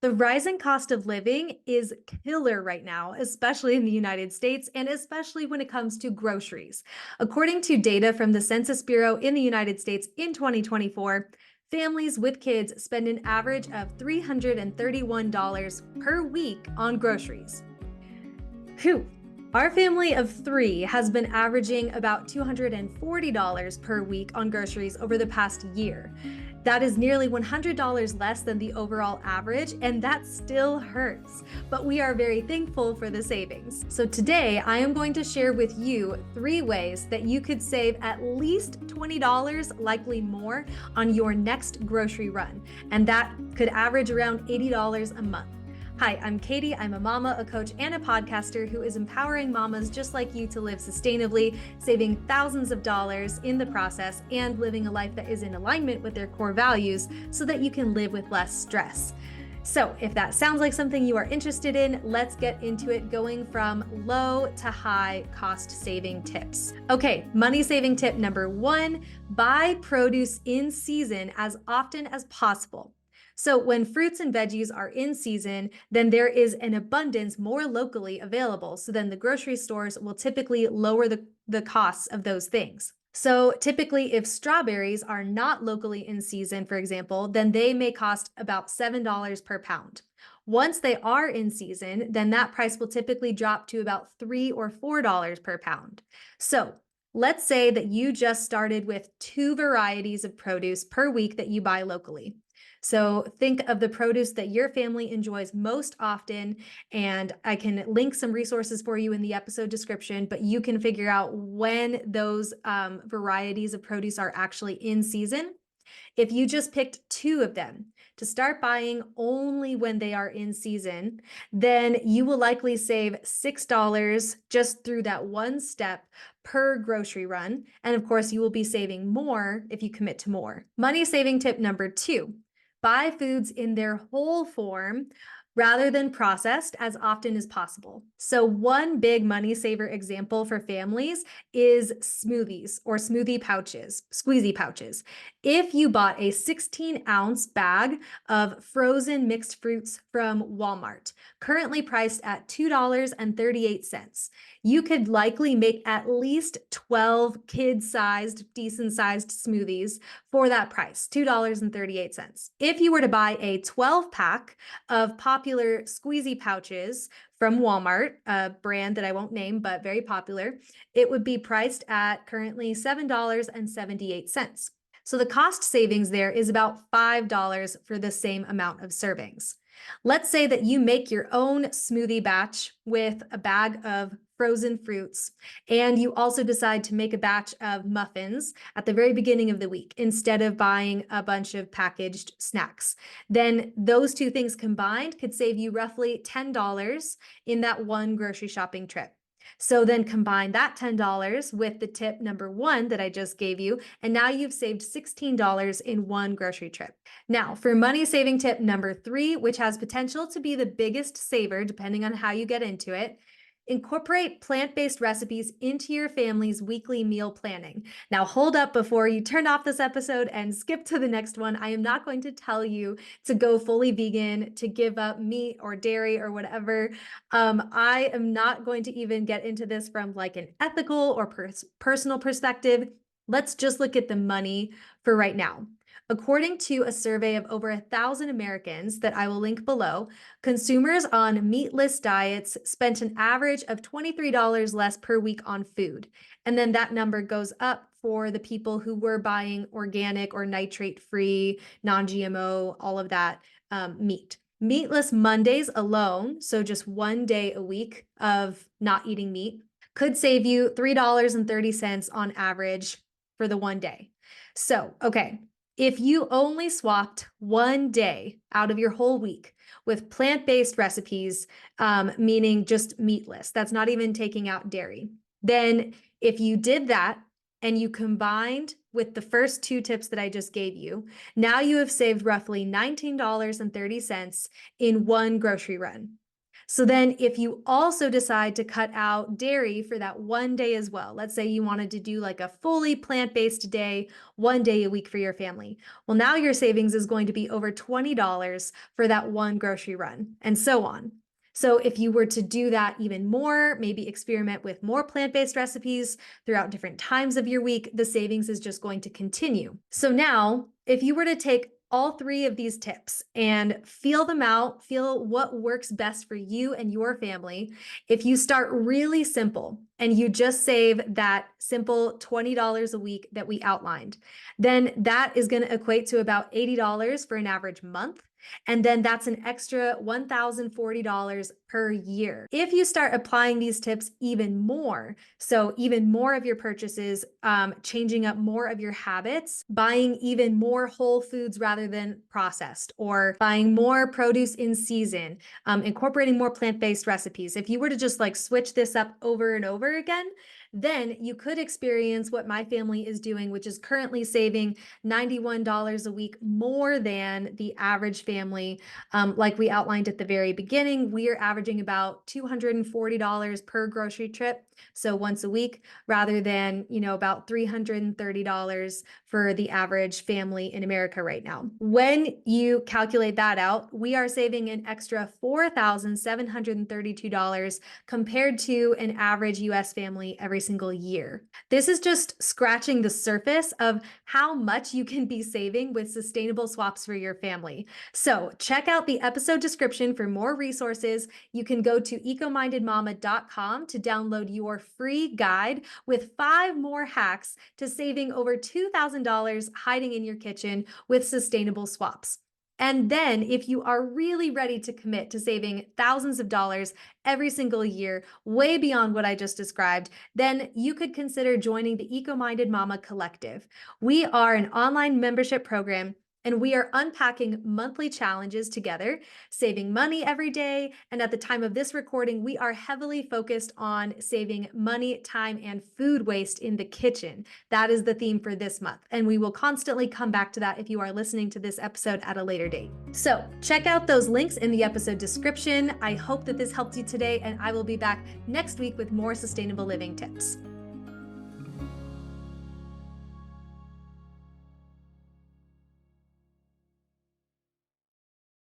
The rising cost of living is killer right now, especially in the United States and especially when it comes to groceries. According to data from the Census Bureau in the United States in 2024, families with kids spend an average of $331 per week on groceries. Whew. Our family of three has been averaging about $240 per week on groceries over the past year. That is nearly $100 less than the overall average, and that still hurts. But we are very thankful for the savings. So today, I am going to share with you 3 ways that you could save at least $20, likely more, on your next grocery run. And that could average around $80 a month. Hi, I'm Katie. I'm a mama, a coach, and a podcaster who is empowering mamas just like you to live sustainably, saving thousands of dollars in the process, and living a life that is in alignment with their core values so that you can live with less stress. So if that sounds like something you are interested in, let's get into it, going from low to high cost saving tips. Okay, money saving tip number 1, buy produce in season as often as possible. So when fruits and veggies are in season, then there is an abundance more locally available. So then the grocery stores will typically lower the costs of those things. So typically, if strawberries are not locally in season, for example, then they may cost about $7 per pound. Once they are in season, then that price will typically drop to about $3 or $4 per pound. So let's say that you just started with 2 varieties of produce per week that you buy locally. So think of the produce that your family enjoys most often, and I can link some resources for you in the episode description, but you can figure out when those varieties of produce are actually in season. If you just picked 2 of them to start buying only when they are in season, then you will likely save $6 just through that one step per grocery run. And of course, you will be saving more if you commit to more. Money saving tip number 2. Buy foods in their whole form rather than processed as often as possible. So one big money saver example for families is smoothies or smoothie pouches, squeezy pouches. If you bought a 16-ounce bag of frozen mixed fruits from Walmart, currently priced at $2.38, you could likely make at least 12 kid-sized, decent-sized smoothies for that price, $2.38. If you were to buy a 12-pack of popular squeezy pouches from Walmart, a brand that I won't name, but very popular, it would be priced at currently $7.78. So the cost savings there is about $5 for the same amount of servings. Let's say that you make your own smoothie batch with a bag of frozen fruits, and you also decide to make a batch of muffins at the very beginning of the week instead of buying a bunch of packaged snacks. Then those 2 things combined could save you roughly $10 in that one grocery shopping trip. So then combine that $10 with the tip number 1 that I just gave you, and now you've saved $16 in one grocery trip. Now, for money saving tip number 3, which has potential to be the biggest saver depending on how you get into it, incorporate plant-based recipes into your family's weekly meal planning. Now, hold up before you turn off this episode and skip to the next one. I am not going to tell you to go fully vegan, to give up meat or dairy or whatever. I am not going to even get into this from like an ethical or personal perspective. Let's just look at the money for right now. According to a survey of over 1,000 Americans that I will link below, consumers on meatless diets spent an average of $23 less per week on food. And then that number goes up for the people who were buying organic or nitrate-free, non-GMO, all of that meat. Meatless Mondays alone, so just one day a week of not eating meat, could save you $3.30 on average for the one day. So, okay. If you only swapped one day out of your whole week with plant-based recipes, meaning just meatless, that's not even taking out dairy, then if you did that and you combined with the first 2 tips that I just gave you, now you have saved roughly $19.30 in one grocery run. So then if you also decide to cut out dairy for that one day as well, let's say you wanted to do like a fully plant-based day, one day a week for your family. Well, now your savings is going to be over $20 for that one grocery run, and so on. So if you were to do that even more, maybe experiment with more plant-based recipes throughout different times of your week, the savings is just going to continue. So now, if you were to take all three of these tips and feel them out, feel what works best for you and your family. If you start really simple and you just save that simple $20 a week that we outlined, then that is going to equate to about $80 for an average month. And then that's an extra $1,040 per year. If you start applying these tips even more, so even more of your purchases, changing up more of your habits, buying even more whole foods rather than processed, or buying more produce in season, incorporating more plant-based recipes. If you were to just like switch this up over and over again, then you could experience what my family is doing, which is currently saving $91 a week more than the average family. Like we outlined at the very beginning, we are averaging about $240 per grocery trip, so once a week, rather than, about $330 for the average family in America right now. When you calculate that out, we are saving an extra $4,732 compared to an average US family every single year. This is just scratching the surface of how much you can be saving with sustainable swaps for your family. So check out the episode description for more resources. You can go to ecomindedmama.com to download your free guide with 5 more hacks to saving over $2,000 hiding in your kitchen with sustainable swaps. And then if you are really ready to commit to saving thousands of dollars every single year, way beyond what I just described, then you could consider joining the Eco-Minded Mama Collective. We are an online membership program, and we are unpacking monthly challenges together, saving money every day. And at the time of this recording, we are heavily focused on saving money, time, and food waste in the kitchen. That is the theme for this month. And we will constantly come back to that if you are listening to this episode at a later date. So check out those links in the episode description. I hope that this helped you today, and I will be back next week with more sustainable living tips.